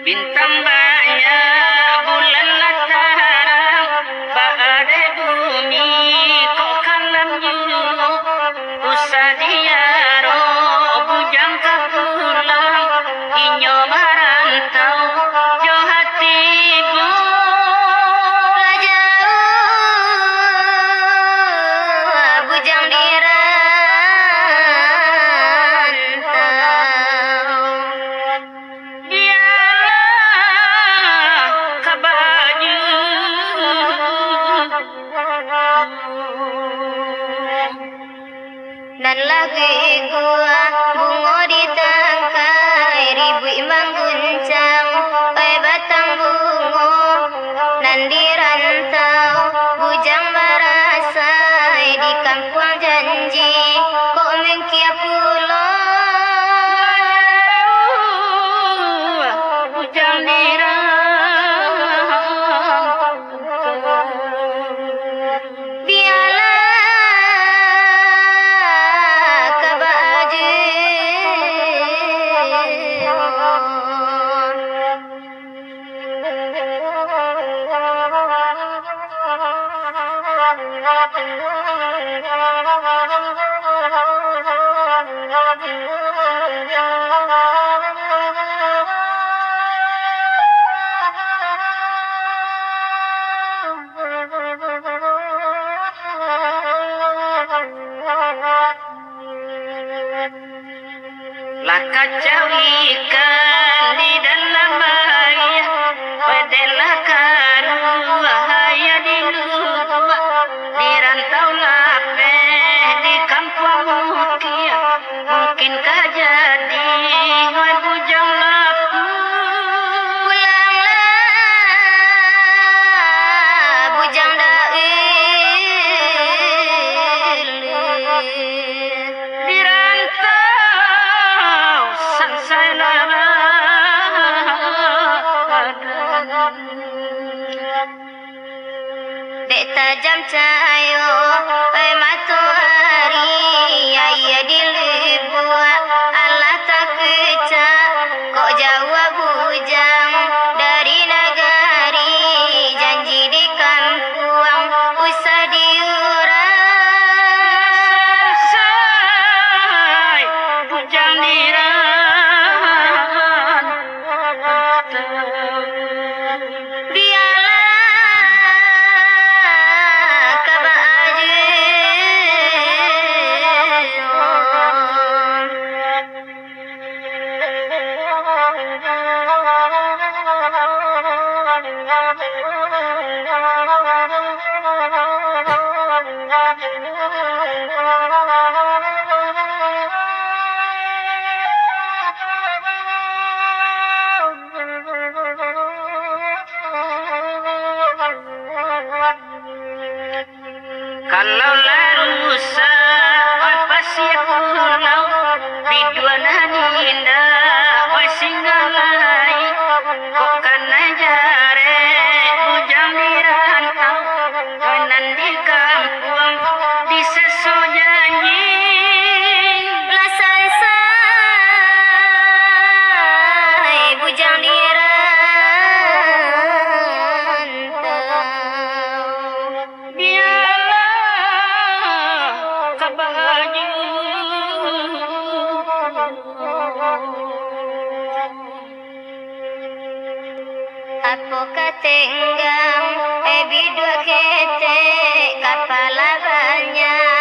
Bintang banyak, bulan latara, badai bumi kok kalamnya. Usah diaro, bujang kapulang, inyo marantau, jo hati bola jauh, bujang dirantau. Dan lagi gua bungo di tangkai ribu imang guncang, batang bungo nan dirantau, bujang merasai di kampung janji, kok mengkia pulau bujang lah kacau ikan di dalam air, pedelah karuahaya di luar, di rantau lape di kampung mukia, mungkinkah jadi bujang lapu. Pulanglah bujang dail di rantau sansai lara. Dek tajam cahayo matahari, ayah di libuan Allah tak kecak, kok jauh bujang dari negari, janji di kampung usah diurang. Say bujang dirantau. Kalau larusa pasti pulau biduanan indah wasingalai, kok kana jare bujang dirantau, kanan di kampung di seso janji. Lasai bujang apa katenggang bidua kete kapala banyak.